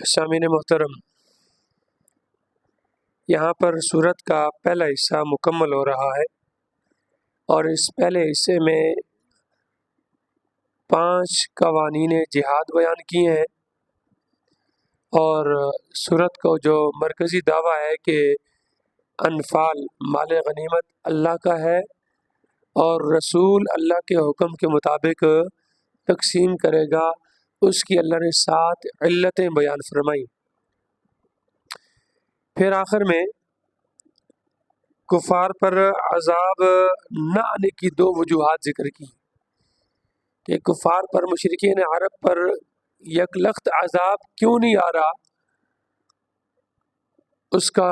سامعین محترم، یہاں پر سورت کا پہلا حصہ مکمل ہو رہا ہے اور اس پہلے حصے میں 5 قوانین جہاد بیان کیے ہیں، اور سورت کو جو مرکزی دعویٰ ہے کہ انفال مال غنیمت اللہ کا ہے اور رسول اللہ کے حکم کے مطابق تقسیم کرے گا، اس کی اللہ نے 7 علتیں بیان فرمائیں۔ پھر آخر میں کفار پر عذاب نہ آنے کی 2 وجوہات ذکر کی کہ کفار پر، مشرکین عرب پر یکلخت عذاب کیوں نہیں آ رہا، اس کا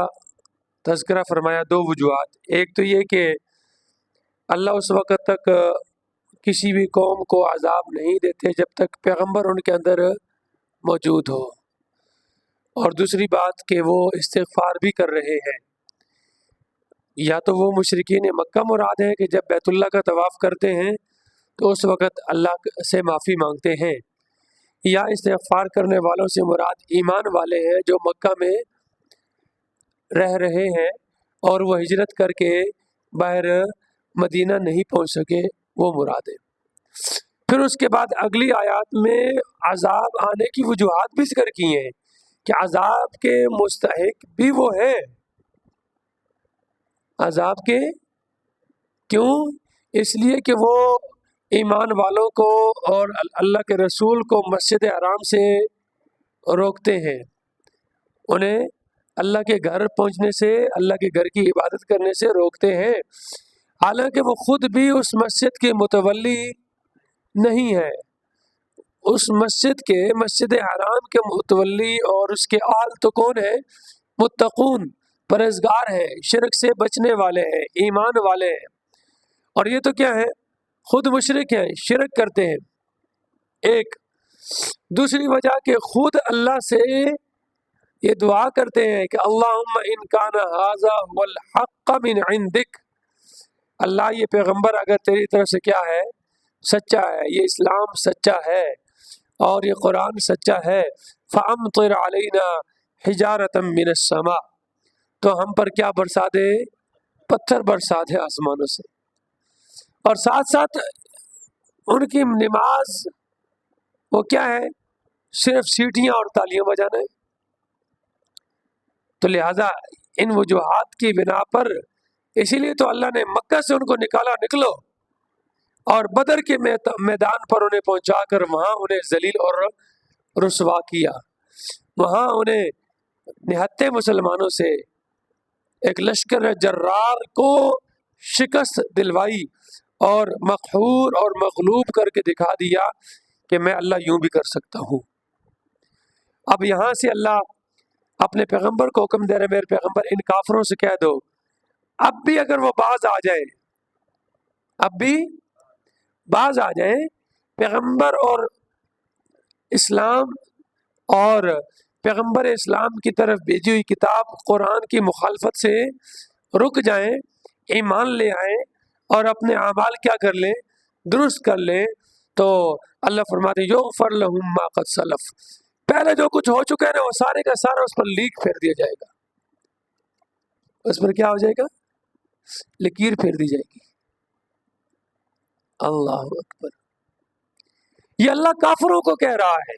تذکرہ فرمایا 2 وجوہات۔ ایک تو یہ کہ اللہ اس وقت تک کسی بھی قوم کو عذاب نہیں دیتے جب تک پیغمبر ان کے اندر موجود ہو، اور دوسری بات کہ وہ استغفار بھی کر رہے ہیں۔ یا تو وہ مشرکین مکہ مراد ہیں کہ جب بیت اللہ کا طواف کرتے ہیں تو اس وقت اللہ سے معافی مانگتے ہیں، یا استغفار کرنے والوں سے مراد ایمان والے ہیں جو مکہ میں رہ رہے ہیں اور وہ ہجرت کر کے باہر مدینہ نہیں پہنچ سکے، وہ مراد ہے۔ پھر اس کے بعد اگلی آیات میں عذاب آنے کی وجوہات بھی ذکر کی ہیں کہ عذاب کے مستحق بھی وہ ہے۔ عذاب کے کیوں؟ اس لیے کہ وہ ایمان والوں کو اور اللہ کے رسول کو مسجد حرام سے روکتے ہیں، انہیں اللہ کے گھر پہنچنے سے، اللہ کے گھر کی عبادت کرنے سے روکتے ہیں، حالانکہ وہ خود بھی اس مسجد کے متولی نہیں ہے۔ اس مسجد حرام کے متولی اور اس کے آل تو کون ہے؟ متقون، پرہیزگار ہیں، شرک سے بچنے والے ہیں، ایمان والے ہیں۔ اور یہ تو کیا ہے؟ خود مشرک ہیں، شرک کرتے ہیں۔ ایک دوسری وجہ کہ خود اللہ سے یہ دعا کرتے ہیں کہ اللہم ان کان ھذا ھو الحق من عندک، اللہ یہ پیغمبر اگر تیری طرف سے کیا ہے؟ سچا ہے، یہ اسلام سچا ہے اور یہ قرآن سچا ہے، فامطر علینا حجارۃ من السماء، تو ہم پر کیا برسا دے؟ پتھر برسا دے آسمانوں سے۔ اور ساتھ ساتھ ان کی نماز وہ کیا ہے؟ صرف سیٹیاں اور تالیاں بجانا ہے۔ تو لہٰذا ان وجوہات کی بنا پر، اسی لیے تو اللہ نے مکہ سے ان کو نکالا، نکلو، اور بدر کے میدان پر انہیں پہنچا کر وہاں انہیں ذلیل اور رسوا کیا، وہاں انہیں نہتے مسلمانوں سے ایک لشکر جرار کو شکست دلوائی اور مقہور اور مغلوب کر کے دکھا دیا کہ میں اللہ یوں بھی کر سکتا ہوں۔ اب یہاں سے اللہ اپنے پیغمبر کو حکم دے رہے، میرے پیغمبر ان کافروں سے کہہ دو اب بھی اگر وہ باز آ جائیں، اب بھی باز آ جائیں، پیغمبر اور اسلام اور پیغمبر اسلام کی طرف بھیجی ہوئی کتاب قرآن کی مخالفت سے رک جائیں، ایمان لے آئیں اور اپنے اعمال کیا کر لیں؟ درست کر لیں، تو اللہ فرماتے ہیں یغفر لہم ما قد سلف، پہلے جو کچھ ہو چکا ہے نا وہ سارے کا سارا اس پر لیک پھیر دیا جائے گا، اس پر کیا ہو جائے گا؟ لکیر پھیر دی جائے گی۔ اللہ اکبر، یہ اللہ کافروں کو کہہ رہا ہے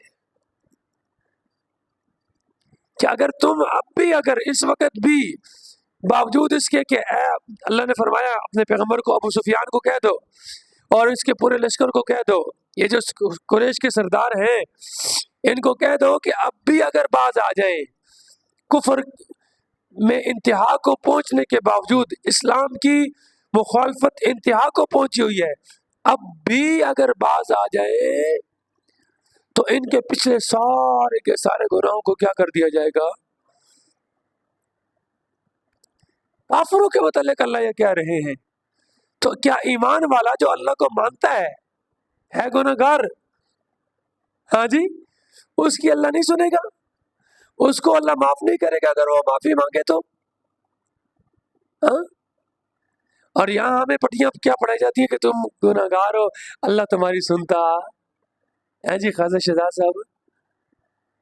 کہ اگر تم اب بھی، اگر اس وقت بھی باوجود اس کے کہ اللہ نے فرمایا اپنے پیغمبر کو ابو سفیان کو کہہ دو اور اس کے پورے لشکر کو کہہ دو، یہ جو قریش کے سردار ہیں ان کو کہہ دو کہ اب بھی اگر باز آ جائیں، کفر میں انتہا کو پہنچنے کے باوجود، اسلام کی مخالفت انتہا کو پہنچی ہوئی ہے، اب بھی اگر باز آ جائے تو ان کے پچھلے سارے کے سارے گناہوں کو کیا کر دیا جائے گا؟ کافروں کے متعلق اللہ یہ کہہ رہے ہیں۔ تو کیا ایمان والا جو اللہ کو مانتا ہے گناہگار؟ ہاں جی، اس کی اللہ نہیں سنے گا، اس کو اللہ معاف نہیں کرے گا اگر وہ معافی مانگے تو؟ ہاں؟ اور یہاں ہمیں پٹیاں کیا پڑھائی جاتی ہیں کہ تم گناہگار ہو، اللہ تمہاری سنتا ہے جی خواجہ شہزاد صاحب۔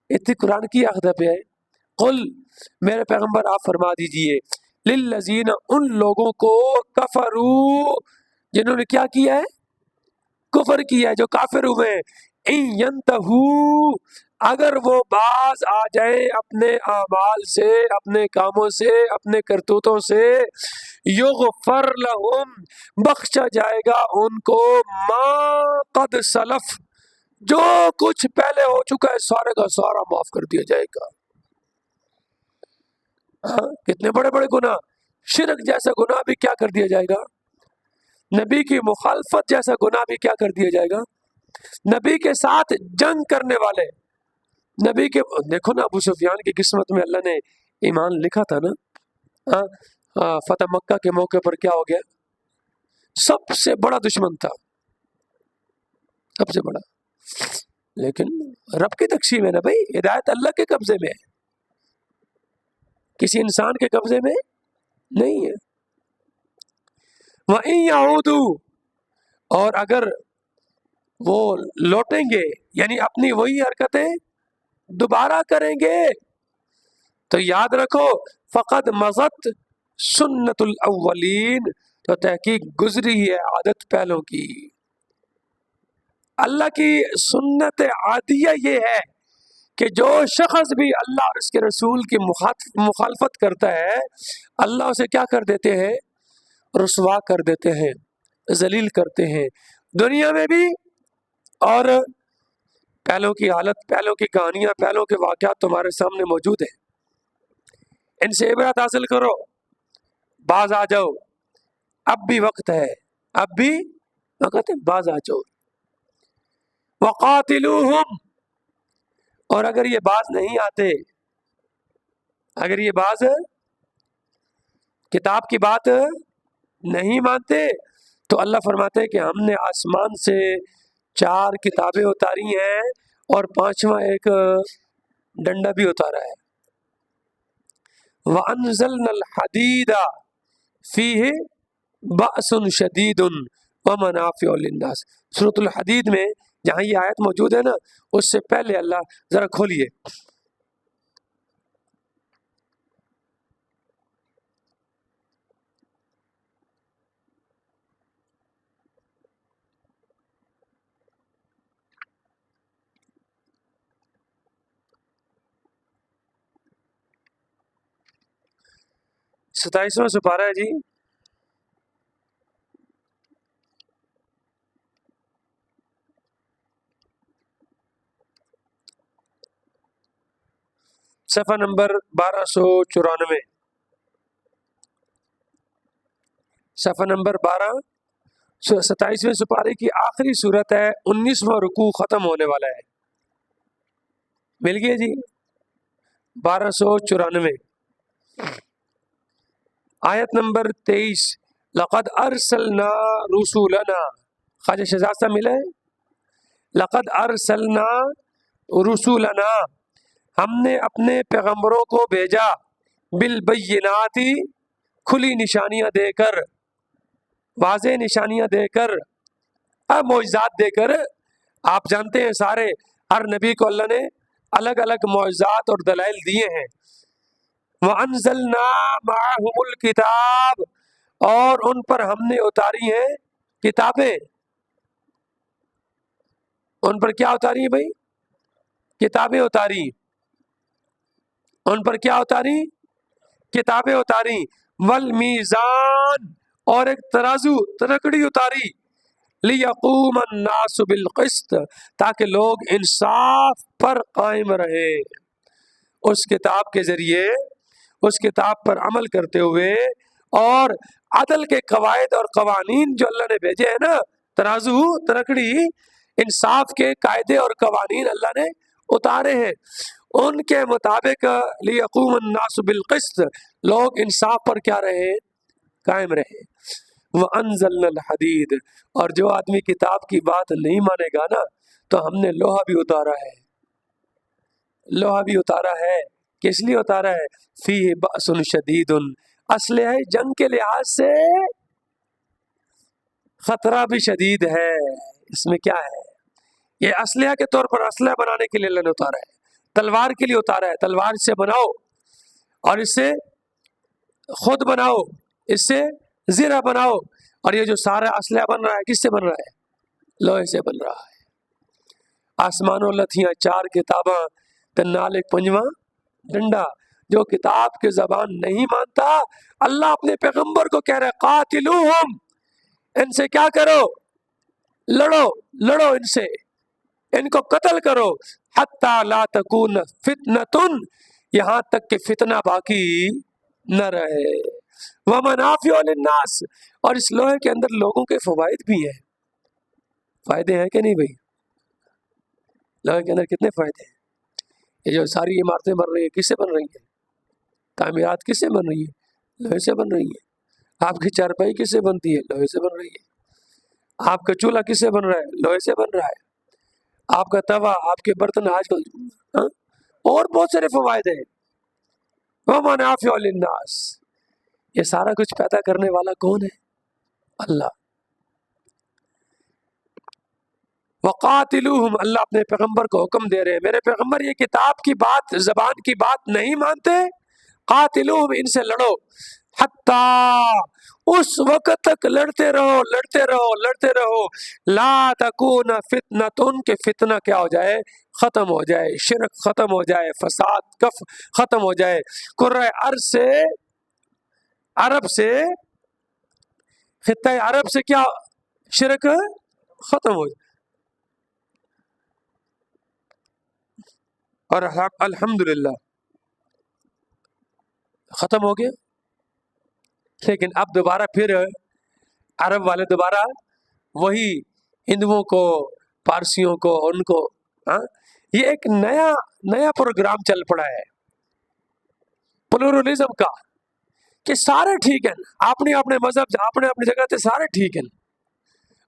اتنی قرآن کی عقدہ پہ ہے. قل میرے پیغمبر آپ فرما دیجئے للذین ان لوگوں کو کفروا جنہوں نے کیا کیا ہے؟ کفر کیا ہے، جو کافر ہوئے ہیں. ان ینتہوا اگر وہ باز آ جائیں اپنے اعمال سے، اپنے کاموں سے، اپنے کرتوتوں سے، یغفر لہم بخشا جائے گا ان کو ما قد سلف جو کچھ پہلے ہو چکا ہے سارے کا سارا معاف کر دیا جائے گا. ہاں، کتنے بڑے بڑے گناہ، شرک جیسا گناہ بھی کیا کر دیا جائے گا، نبی کی مخالفت جیسا گناہ بھی کیا کر دیا جائے گا. نبی کے ساتھ جنگ کرنے والے، نبی کے دیکھو نا ابو سفیان کی قسمت میں اللہ نے ایمان لکھا تھا نا. ہاں، فتح مکہ کے موقع پر کیا ہو گیا، سب سے بڑا دشمن تھا، سب سے بڑا. لیکن رب کی تقسیم ہے نا بھائی، ہدایت اللہ کے قبضے میں ہے، کسی انسان کے قبضے میں نہیں ہے. وَإِن يَعُودُوا اور اگر وہ لوٹیں گے یعنی اپنی وہی حرکتیں دوبارہ کریں گے تو یاد رکھو فقد مضت سنت الاولین تو تحقیق گزری ہے عادت پہلوں کی. اللہ کی سنت عادیہ یہ ہے کہ جو شخص بھی اللہ اور اس کے رسول کی مخالفت کرتا ہے اللہ اسے کیا کر دیتے ہیں، رسوا کر دیتے ہیں، ذلیل کرتے ہیں، دنیا میں بھی. اور پہلوں کی حالت، پہلوں کی کہانیاں، پہلوں کے واقعات تمہارے سامنے موجود ہیں، ان سے عبرت حاصل کرو، باز آ جاؤ، اب بھی وقت ہے، اب بھی وقت ہے، باز آ جاؤ. وقاتلوہم اور اگر یہ باز نہیں آتے، اگر یہ باز کتاب کی بات نہیں مانتے تو اللہ فرماتے ہیں کہ ہم نے آسمان سے 4 کتابیں اتاری ہیں اور 5واں ایک ڈنڈا بھی اتارا ہے. وَأَنزَلْنَا الْحَدِيدَ فِيهِ بَأْسٌ شَدِيدٌ وَمَنَافِعُ لِلنَّاسِ. سورۃ الحدید میں جہاں یہ آیت موجود ہے نا، اس سے پہلے اللہ ذرا کھولیے. ستائیسواں سپارہ ہے جی، صفحہ نمبر 1294، صفحہ نمبر 12، 27ویں سپارے کی آخری صورت ہے، 19واں رکوع ختم ہونے والا ہے. مل گیا جی، 1294 آیت نمبر 23. لقد ارسلنا رسولنا، خواجہ شہزاد صاحب ملا ہے، لقد ارسلنا رسولنا ہم نے اپنے پیغمبروں کو بھیجا، بالبینات کھلی نشانیاں دے کر، واضح نشانیاں دے کر، معجزات دے کر. آپ جانتے ہیں سارے ہر نبی کو اللہ نے الگ الگ معجزات اور دلائل دیے ہیں. وَأَنزَلْنَا مَعَهُمُ الْكِتَابَ اور ان پر ہم نے اتاری ہیں کتابیں. ان پر کیا اتاری ہیں بھائی؟ کتابیں اتاری. ان پر کیا اتاری؟ کتابیں اتاری. والمیزان اور ایک ترازو، ترکڑی اتاری. لیقوم الناس بالقسط تاکہ لوگ انصاف پر قائم رہے. اس کتاب کے ذریعے، اس کتاب پر عمل کرتے ہوئے اور عدل کے قواعد اور قوانین جو اللہ نے بھیجے ہیں نا، ترازو، ترکڑی، انصاف کے قاعدے اور قوانین اللہ نے اتارے ہیں، ان کے مطابق لیقوم الناس بالقسط لوگ انصاف پر کیا رہے؟ قائم رہے. وَأَنزَلْنَا الْحَدِيدَ اور جو آدمی کتاب کی بات نہیں مانے گا نا تو ہم نے لوہا بھی اتارا ہے. لوہا بھی اتارا ہے. کس لیے اتارا ہے؟ فِيهِ بَأْسٌ شَدِيدٌ اسلحہ جنگ کے لحاظ سے خطرہ بھی شدید ہے. اس میں کیا ہے؟ یہ اسلحہ کے طور پر اسلحہ بنانے کے لیے اللہ نے اتارا ہے. تلوار کے لیے اتارا ہے، تلوار سے بناؤ اور اس سے خود بناؤ، اس سے زرہ بناؤ، اور یہ جو سارا اسلحہ بن رہا ہے کس سے بن رہا ہے؟ لوہے سے بن رہا ہے۔ آسمانوں لتھیاں چار کتاباں تے نال ایک پنجواں ڈنڈا۔ جو کتاب کی زبان نہیں مانتا، اللہ اپنے پیغمبر کو کہہ رہا ہے قاتلوہم، ان سے کیا کرو؟ لڑو، لڑو ان سے، ان کو قتل کرو، حتی لا تکون فتنۃ، یہاں تک کہ فتنہ باقی نہ رہے، ومنافع للناس، اور اس لوہے کے اندر لوگوں کے فوائد بھی ہیں۔ فائدے ہیں کہ نہیں بھائی؟ لوہے کے اندر کتنے فائدے ہیں؟ یہ جو ساری عمارتیں بن رہی ہیں کس سے بن رہی ہیں؟ تعمیرات کس سے بن رہی ہیں؟ لوہے سے بن رہی ہیں۔ آپ کی چارپائی کس سے بنتی ہے؟ لوہے سے بن رہی ہے۔ آپ کا چولہا کس سے بن رہا ہے؟ لوہے سے بن رہا ہے۔ آپ کا توا، آپ کے برتن، آج کل اور بہت سارے فوائد ہیں۔ ومنافع للناس، یہ سارا کچھ پیدا کرنے والا کون ہے؟ اللہ۔ وقاتلوہم، اللہ اپنے پیغمبر کو حکم دے رہے ہیں، میرے پیغمبر یہ کتاب کی بات، زبان کی بات نہیں مانتے، قاتلوہم، ان سے لڑو، حتی، اس وقت تک لڑتے رہو، لڑتے رہو، لڑتے رہو، لا تکون فتنۃ، کہ فتنہ کیا ہو جائے؟ ختم ہو جائے، شرک ختم ہو جائے، فساد کف ختم ہو جائے، قرۂ ارض سے، عرب سے، خطۂ عرب سے کیا شرک ختم ہو جائے۔ اور الحمدللہ ختم ہو گیا، لیکن اب دوبارہ پھر عرب والے دوبارہ وہی ہندوؤں کو، پارسیوں کو، ان کو، یہ ایک نیا پروگرام چل پڑا ہے پلورلزم کا، کہ سارے ٹھیک ہیں، اپنے اپنے مذہب، اپنے اپنی جگہ تے سارے ٹھیک ہیں،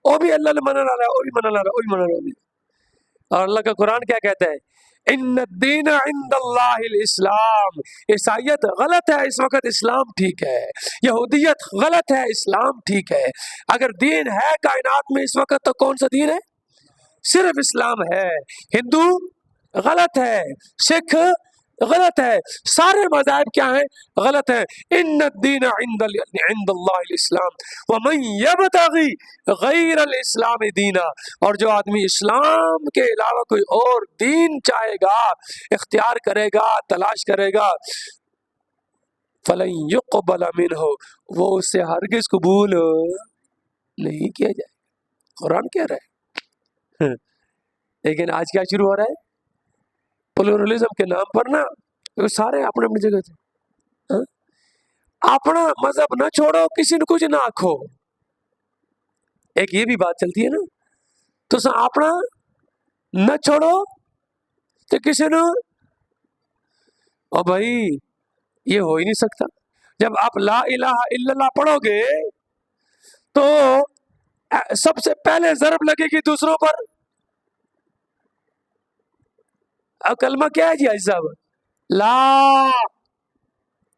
وہ بھی اللہ نے منع رہا ہے، وہ بھی منع رہا ہے، وہ بھی منع رہا ہے۔ اور اللہ کا قرآن کیا کہتا ہے؟ ان الدین عند اللہ الاسلام، عیسائیت غلط ہے اس وقت، اسلام ٹھیک ہے، یہودیت غلط ہے، اسلام ٹھیک ہے۔ اگر دین ہے کائنات میں اس وقت تو کون سا دین ہے؟ صرف اسلام ہے۔ ہندو غلط ہے، سکھ غلط ہے، سارے مذاہب کیا ہیں؟ غلط ہیں۔ ان الدین عند اللہ الاسلام ومن یبتغی غیر الاسلام دینا، اور جو آدمی اسلام کے علاوہ کوئی اور دین چاہے گا، اختیار کرے گا، تلاش کرے گا، فلن یقبل منہ، وہ اس سے ہرگز قبول نہیں کیا جائے، قرآن کہہ رہا ہے۔ لیکن آج کیا شروع ہو رہا ہے؟ پلورلزم کے نام پر نا سارے اپنے اپنی جگہ تھے، اپنا مذہب نہ چھوڑو، کسی نے کچھ نہ آکھو، ایک یہ بھی بات چلتی ہے نا، تو اپنا نہ چھوڑو تو کسی نے، اور بھائی یہ ہو ہی نہیں سکتا۔ جب آپ لا الہ الا اللہ پڑھو گے تو سب سے پہلے ضرب لگے گی دوسروں پر۔ کلمہ کیا ہے جی حاجی صاحب؟ لا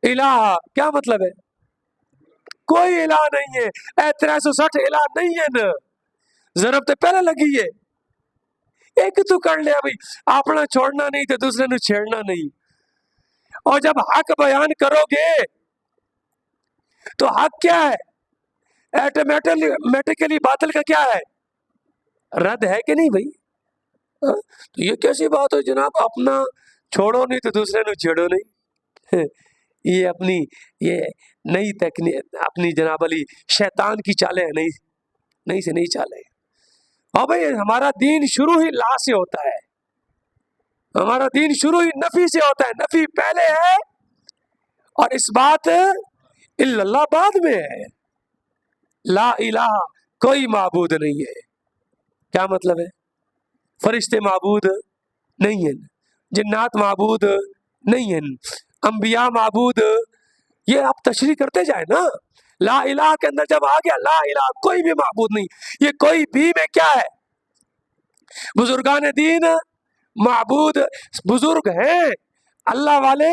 الہ، کیا مطلب ہے؟ کوئی الہ نہیں ہے، 360 الہ نہیں ہے نا، ضرب تو پہلے لگی ہے، ایک تو کر لیا بھائی، اپنا چھوڑنا نہیں تو دوسرے نے چھیڑنا نہیں۔ اور جب حق بیان کرو گے تو حق کیا ہے؟ ایٹومیٹکلی باطل کا کیا ہے؟ رد ہے کہ نہیں بھائی؟ تو یہ کیسی بات ہے جناب، اپنا چھوڑو نہیں تو دوسرے نے چھیڑو نہیں؟ یہ اپنی یہ نئی تکنیک، اپنی جناب علی شیطان کی چالیں ہیں، نہیں سے نہیں چالیں۔ اور بھائی ہمارا دین شروع ہی لا سے ہوتا ہے، ہمارا دین شروع ہی نفی سے ہوتا ہے، نفی پہلے ہے اور اس بات الا اللہ بعد میں ہے۔ لا الہ، کوئی معبود نہیں ہے، کیا مطلب ہے؟ فرشتے معبود نہیں ہیں، جنات معبود نہیں ہیں، انبیاء معبود، یہ آپ تشریح کرتے جائیں نا۔ لا الہ کے اندر جب آ گیا لا الہ، کوئی بھی معبود نہیں، یہ کوئی بھی میں کیا ہے؟ بزرگان دین معبود، بزرگ ہیں، اللہ والے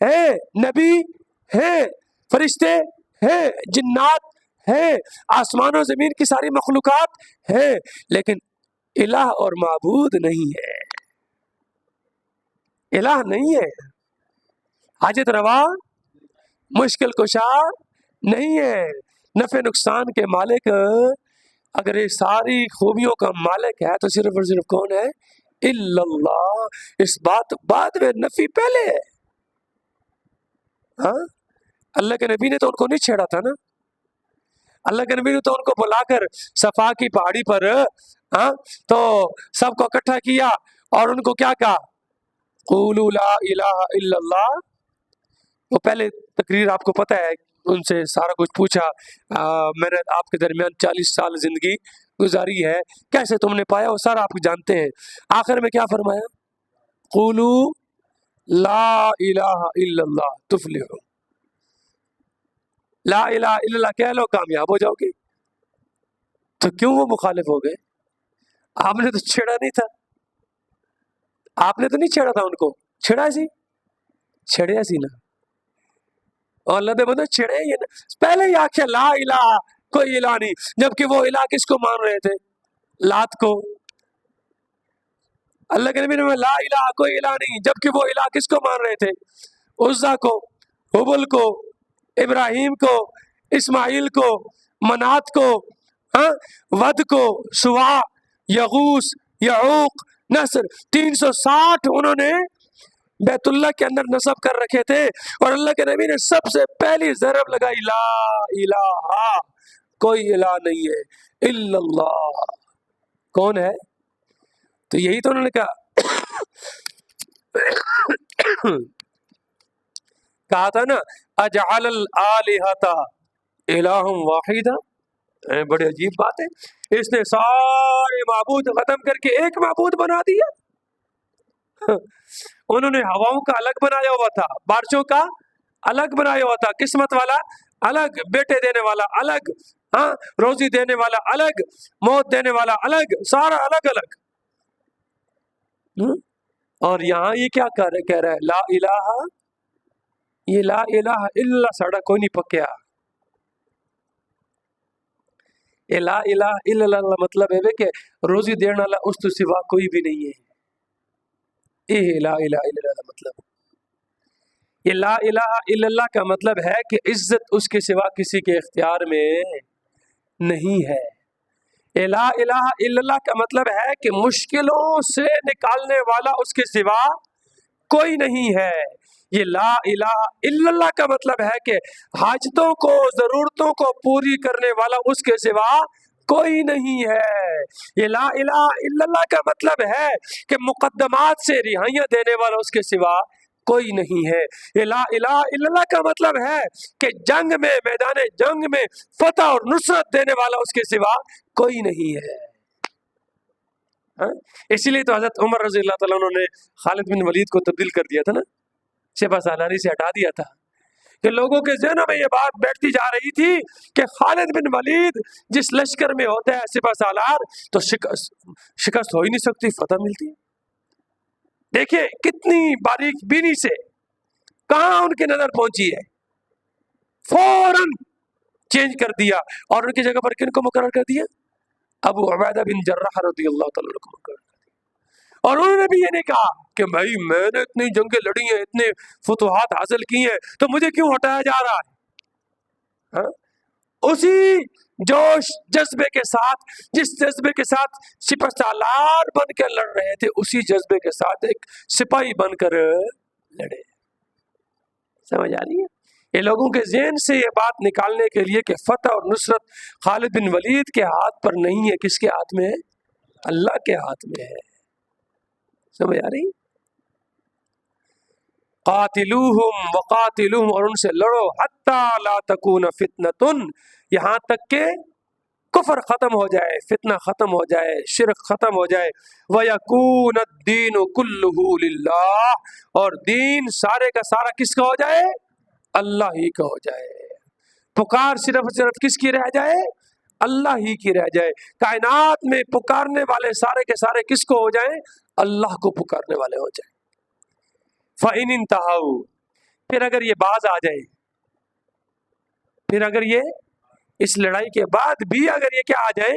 ہیں، نبی ہیں، فرشتے ہیں، جنات ہیں، آسمان و زمین کی ساری مخلوقات ہیں، لیکن الہ اور معبود نہیں ہے۔ الہ نہیں ہے، حاجت روا مشکل کشا نہیں ہے، نفع نقصان کے مالک اگر یہ ساری خوبیوں کا مالک ہے تو صرف اور صرف کون ہے؟ الا اللہ۔ اس بات بعد میں نفی پہلے ہے۔ ہاں، اللہ کے نبی نے تو ان کو نہیں چھیڑا تھا نا، اللہ کے نبی نے تو ان کو بلا کر صفا کی پہاڑی پر ہاں تو سب کو اکٹھا کیا اور ان کو کیا کہا؟ قولوا لا الہ الا اللہ۔ وہ پہلے تقریر آپ کو پتہ ہے، ان سے سارا کچھ پوچھا، میں نے آپ کے درمیان 40 سال زندگی گزاری ہے، کیسے تم نے پایا؟ وہ سارا آپ جانتے ہیں۔ آخر میں کیا فرمایا؟ قولوا لا الہ الا اللہ تفلحوا، لا الہ الا اللہ کہہ لو کامیاب ہو جاؤ گے۔ تو کیوں وہ مخالف ہو گئے؟ آپ نے تو چھیڑا نہیں تھا، آپ نے تو نہیں چھیڑا تھا ان کو، چھیڑیا سی نا، اور اللہ دے بندے چھڑے ہی نا، پہلے ہی آخیا لا الہ، کوئی الہ نہیں، جبکہ وہ الہ کس کو مان رہے تھے؟ لات کو۔ اللہ کے نبی نے لا الہ، کوئی الہ نہیں، جبکہ وہ الہ کس کو مان رہے تھے؟ عزا کو، حبل کو، ابراہیم کو، اسماعیل کو، منات کو، ہاں ود کو، سوا، یغوث، یعوق، نصر، 360 انہوں نے بیت اللہ کے اندر نصب کر رکھے تھے، اور اللہ کے نبی نے سب سے پہلی ضرب لگائی لا الہ، کوئی الہ نہیں ہے الا اللہ۔ کون ہے؟ تو یہی تو انہوں نے کہا تھا نا اجعل الالہۃ الہ واحدہ، بڑی عجیب بات ہے، اس نے سارے معبود ختم کر کے ایک معبود بنا دیا۔ انہوں نے ہواؤں کا الگ بنایا ہوا تھا، بارشوں کا الگ بنایا ہوا تھا، قسمت والا الگ، بیٹے دینے والا الگ، ہاں روزی دینے والا الگ، موت دینے والا الگ، سارا الگ الگ۔ اور یہاں یہ کیا کہہ رہا ہے؟ لا الہ، یہ لا الہ الا اللہ ساڑا کوئی نہیں پکیا، یہ لا الہ الا اللہ مطلب ہے کہ روزی دینے والا اس تو سوا کوئی بھی نہیں ہے، یہ لا الہ الا اللہ مطلب۔ یہ لا الہ الا اللہ کا مطلب ہے کہ عزت اس کے سوا کسی کے اختیار میں نہیں ہے۔ یہ لا الہ الا اللہ کا مطلب ہے کہ مشکلوں سے نکالنے والا اس کے سوا کوئی نہیں ہے۔ یہ لا الہ الا اللہ کا مطلب ہے کہ حاجتوں کو، ضرورتوں کو پوری کرنے والا اس کے سوا کوئی نہیں ہے۔ یہ لا الہ الا اللہ کا مطلب ہے کہ مقدمات سے رہائیاں دینے والا اس کے سوا کوئی نہیں ہے۔ یہ لا الہ الا اللہ کا مطلب ہے کہ جنگ میں، میدان جنگ میں فتح اور نصرت دینے والا اس کے سوا کوئی نہیں ہے۔ اسی لیے تو حضرت عمر رضی اللہ تعالیٰ عنہ نے خالد بن ولید کو تبدیل کر دیا تھا نا، سپہ سالاری سے ہٹا دیا تھا، کہ لوگوں کے ذہنوں میں یہ بات بیٹھتی جا رہی تھی کہ خالد بن ولید جس لشکر میں ہوتا ہے سپہ سالار تو شکست ہو ہی نہیں سکتی، فتح ملتی ہے۔ دیکھیں کتنی باریک بینی سے کہاں ان کی نظر پہنچی ہے، فوراً چینج کر دیا، اور ان کی جگہ پر کن کو مقرر کر دیا؟ ابو عبیدہ بن جراح رضی اللہ تعالیٰ عنہ کو مقرر کر دیا۔ اور انہوں نے بھی یہ نہیں کہا کہ بھائی میں نے اتنی جنگیں لڑی ہیں، اتنے فتوحات حاصل کی ہیں، تو مجھے کیوں ہٹایا جا رہا ہے؟ ہاں؟ اسی جوش جذبے کے ساتھ، جس جذبے کے ساتھ سپہ سالار بن کے لڑ رہے تھے، اسی جذبے کے ساتھ ایک سپاہی بن کر لڑے۔ سمجھ آ رہی ہے؟ یہ لوگوں کے ذہن سے یہ بات نکالنے کے لیے کہ فتح اور نصرت خالد بن ولید کے ہاتھ پر نہیں ہے، کس کے ہاتھ میں ہے؟ اللہ کے ہاتھ میں ہے۔ سمجھ آ رہی؟ قاتلوہم وقاتلوہم، اور ان سے لڑو، حتی لا تکون فتنۃ، یہاں تک کہ کفر ختم ہو جائے، فتنہ ختم ہو جائے، شرک ختم ہو جائے، وَيَكُونَ الدِّينُ كُلُّهُ لِلَّهِ، اور دین سارے کا سارا کس کا ہو جائے؟ اللہ ہی کا ہو جائے۔ پکار صرف کس کی رہ جائے؟ اللہ ہی کی رہ جائے۔ کائنات میں پکارنے والے سارے کے سارے کس کو ہو جائیں؟ اللہ کو پکارنے والے ہو جائیں۔ فَإِنِ انْتَهَوْا، پھر اگر یہ باز آ جائے، پھر اگر یہ اس لڑائی کے بعد بھی اگر یہ کیا آ جائے؟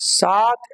7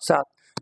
7।